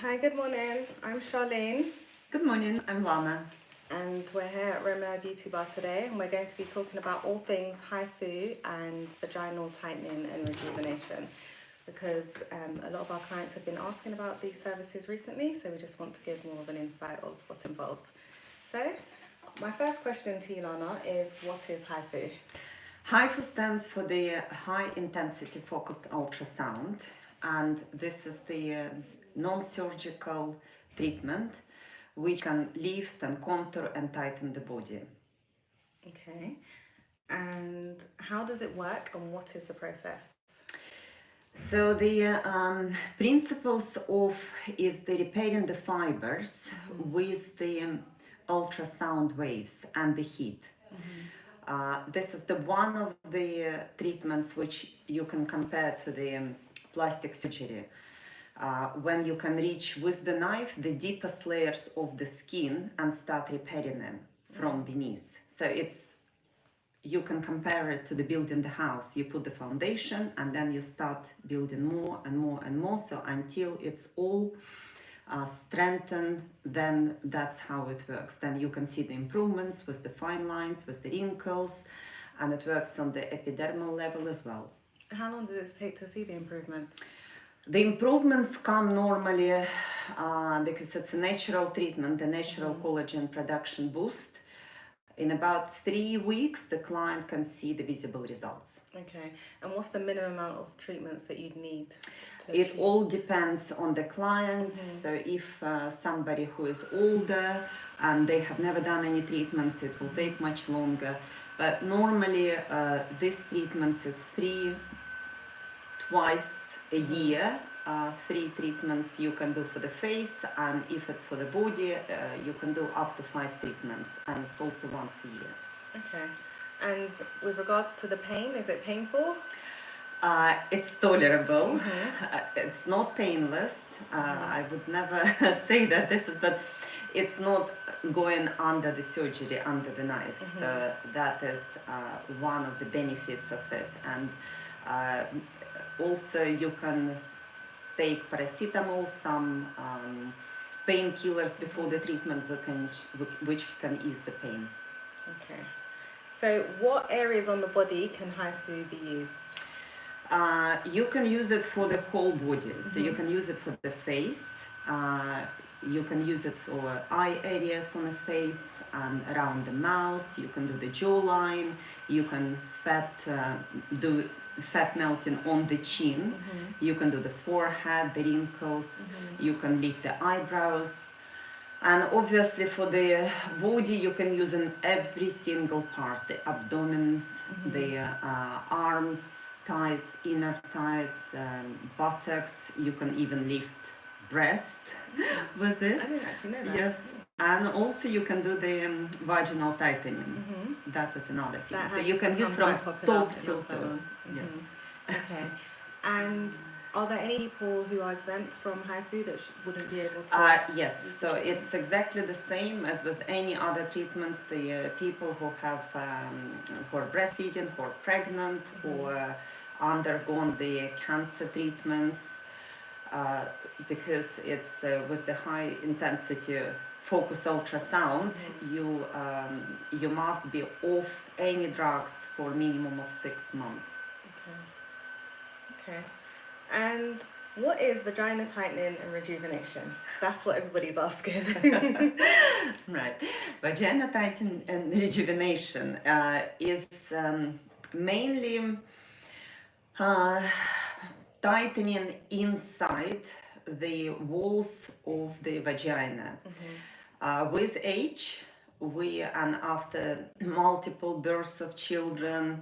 Hi, good morning. I'm Charlene, Good morning, I'm Lana. and we're here at Romeo Beauty Bar today, and we're going to be talking about all things HIFU and vaginal tightening and rejuvenation, because a lot of our clients have been asking about these services recently, so we just want to give more of an insight of what involves. So, my first question to you, Lana, is what is HIFU? HIFU stands for the High Intensity Focused Ultrasound, and this is the non-surgical treatment which can lift and contour and tighten the body. Okay, and how does it work, and what is the process? So the principles of is the repairing the fibers with the ultrasound waves and the heat. This is the one of the treatments which you can compare to the plastic surgery. When you can reach with the knife the deepest layers of the skin and start repairing them from beneath. So you can compare it to the building the house. You put the foundation and then you start building more and more and more, so until it's all strengthened, then that's how it works. Then you can see the improvements with the fine lines, with the wrinkles, and it works on the epidermal level as well. How long does it take to see the improvements? The improvements come normally because it's a natural treatment, a natural collagen production boost. In about 3 weeks, the client can see the visible results. Okay, and what's the minimum amount of treatments that you'd need to It achieve? all depends on the client. So if somebody who is older and they have never done any treatments, it will take much longer. But normally these treatments is twice a year. 3 treatments you can do for the face, and if it's for the body, you can do up to 5 treatments, and it's also once a year. Okay, and with regards to the pain, is it painful? It's tolerable. It's not painless. I would never say that this is, but it's not going under the surgery, under the knife. So that is one of the benefits of it. And also you can take paracetamol, some painkillers before the treatment, which can ease the pain. Okay, so what areas on the body can HIFU be used? You can use it for the whole body. So you can use it for the face. You can use it for eye areas on the face and around the mouth. You can do the jawline. You can do fat melting on the chin. You can do the forehead, the wrinkles. You can lift the eyebrows. And obviously for the body, you can use in every single part, the abdomens, the arms, thighs, inner thighs, buttocks. You can even lift breast with it. I didn't actually know that. Yes, and also you can do the vaginal tightening. That is another thing. That So has you can use become from quite popular top in till our toe. salon. Yes. Okay, and are there any people who are exempt from HIFU that wouldn't be able to? Yes, so it's exactly the same as with any other treatments. The people who have who are breastfeeding, who are pregnant, who undergone the cancer treatments, because it's with the high intensity focus ultrasound, you must be off any drugs for a minimum of 6 months. Okay, and what is vagina tightening and rejuvenation? That's what everybody's asking. Right. Vagina tightening and rejuvenation is mainly tightening inside the walls of the vagina. With age, and after multiple births of children,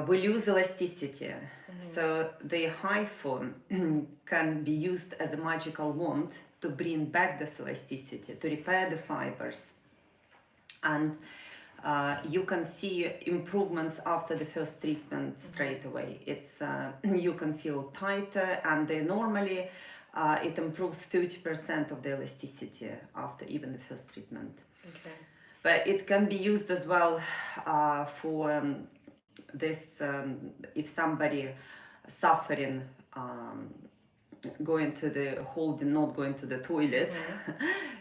we lose elasticity. So the HIFU can be used as a magical wand to bring back this elasticity, to repair the fibers. And you can see improvements after the first treatment straight away. It's you can feel tighter, and normally it improves 30% of the elasticity after even the first treatment. Okay. But it can be used as well for this if somebody suffering going to the holding, not going to the toilet,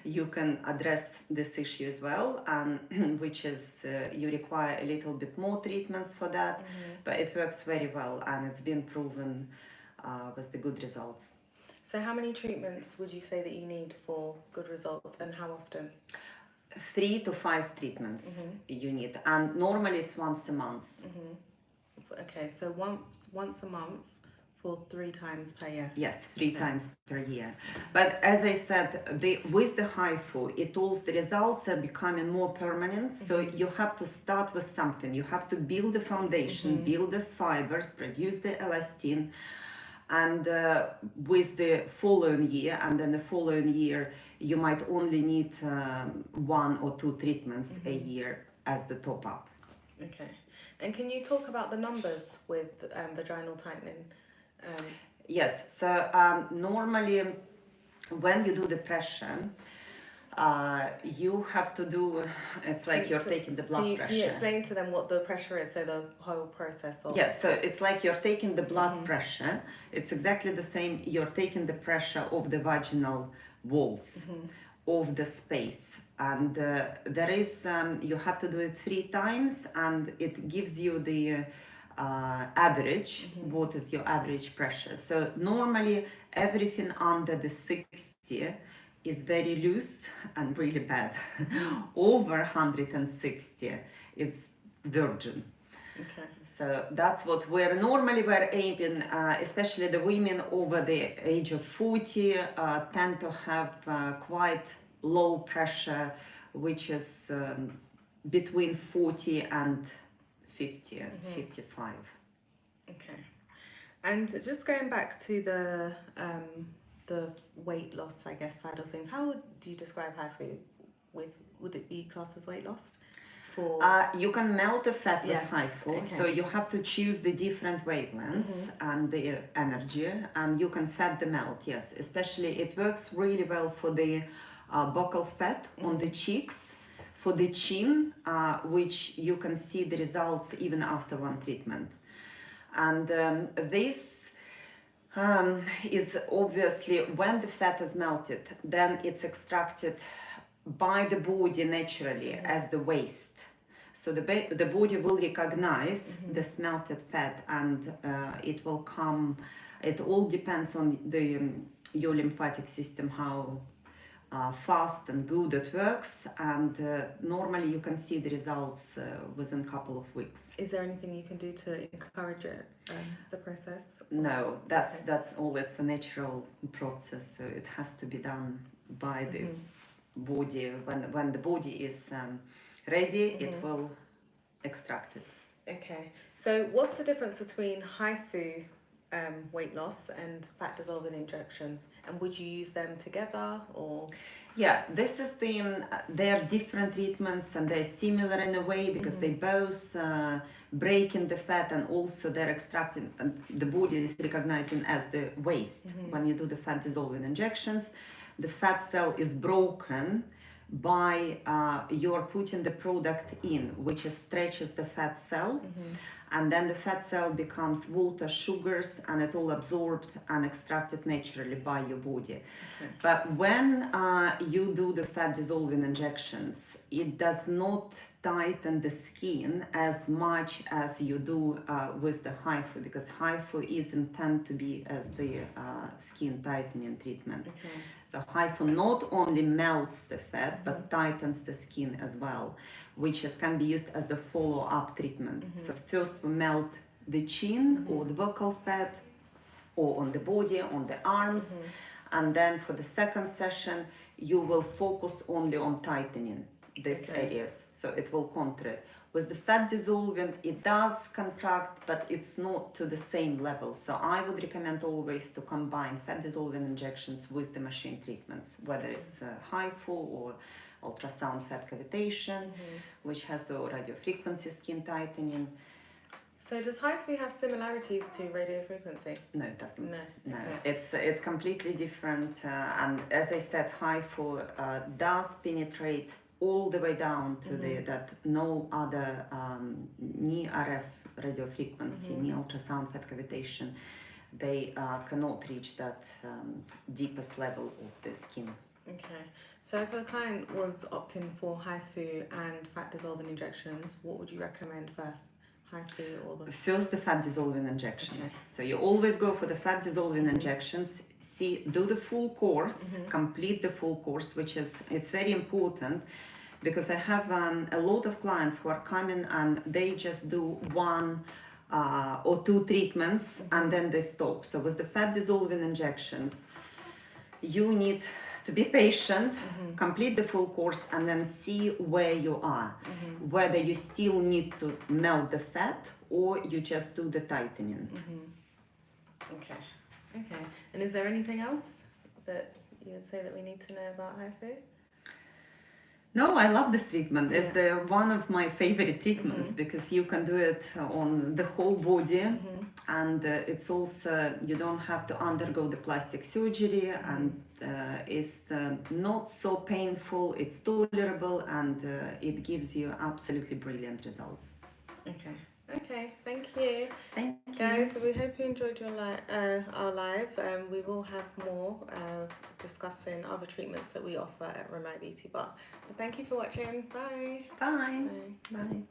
you can address this issue as well, and which is you require a little bit more treatments for that, but it works very well, and it's been proven with the good results. So how many treatments would you say that you need for good results, and how often? 3 to 5 treatments you need, and normally it's once a month. Okay, so once a month for 3 times per year. Yes, 3 times per year. But as I said, with the HIFU, the results are becoming more permanent. So you have to start with something. You have to build the foundation, build these fibers, produce the elastin, and with the following year, and then the following year, you might only need 1 or 2 treatments a year as the top up. Okay. And can you talk about the numbers with vaginal tightening? Yes, so normally when you do the pressure, you have to do, it's like you're taking the blood pressure. Can you explain to them what the pressure is, so the whole process of... Yes, so it's like you're taking the blood pressure. It's exactly the same. You're taking the pressure of the vaginal walls, of the space. And there is, you have to do it 3 times, and it gives you the average, what is your average pressure. So normally everything under the 60 is very loose and really bad. Over 160 is virgin. Okay. So that's what we're aiming, especially the women over the age of 40 tend to have quite low pressure, which is between 40 and 50 and 55. Okay. And just going back to the weight loss, I guess, side of things, how do you describe HIFU? Would it be classed as weight loss? You can melt the fat with HIFU, so you have to choose the different wavelengths and the energy, and you can fat the melt, yes. Especially it works really well for the buccal fat on the cheeks, for the chin, which you can see the results even after 1 treatment. And this is obviously when the fat is melted, then it's extracted by the body naturally as the waste. So the body will recognize the melted fat, and it will come. It all depends on your lymphatic system, how fast and good it works, and normally you can see the results within a couple of weeks. Is there anything you can do to encourage it, the process? No, that's all. It's a natural process, so it has to be done by the body. When the body is ready, it will extract it. Okay, so what's the difference between HIFU weight loss and fat dissolving injections, and would you use them together, or? Yeah, this is they're different treatments, and they're similar in a way because they both break in the fat, and also they're extracting, and the body is recognizing as the waste. When you do the fat dissolving injections, the fat cell is broken by you're putting the product in, which stretches the fat cell, and then the fat cell becomes water, sugars, and it all absorbed and extracted naturally by your body. But when you do the fat dissolving injections, it does not tighten the skin as much as you do with the HIFU, because HIFU is intended to be as the skin tightening treatment. So HIFU not only melts the fat, but tightens the skin as well, which can be used as the follow-up treatment. So first we melt the chin or the buccal fat, or on the body, on the arms, and then for the second session you will focus only on tightening these areas, so it will contract. With the fat dissolvent, it does contract, but it's not to the same level. So I would recommend always to combine fat dissolving injections with the machine treatments, whether it's HIFU or ultrasound fat cavitation, which has the radiofrequency skin tightening. So does HIFU have similarities to radiofrequency? No, it doesn't. No. It's completely different. And as I said, HIFU does penetrate all the way down to that no other ni RF radiofrequency, ni ultrasound fat cavitation they cannot reach that deepest level of the skin. Okay. So if a client was opting for HIFU and fat dissolving injections, what would you recommend first? HIFU or the... First, the fat dissolving injections. Okay. So you always go for the fat dissolving injections. Do the full course, complete the full course, which is, it's very important, because I have a lot of clients who are coming and they just do one or two treatments and then they stop. So with the fat dissolving injections, you need to be patient, complete the full course, and then see where you are. Whether you still need to melt the fat or you just do the tightening. Okay. Okay. And is there anything else that you would say that we need to know about HIFU? No, I love this treatment. It's Yeah. one of my favorite treatments because you can do it on the whole body, and it's also, you don't have to undergo the plastic surgery, and it's not so painful, it's tolerable, and it gives you absolutely brilliant results. Okay. Okay, thank you. Thank you. Guys, we hope you enjoyed your our live. We will have more discussing other treatments that we offer at Remote Beauty Bar. So thank you for watching. Bye. Bye. Bye. Bye.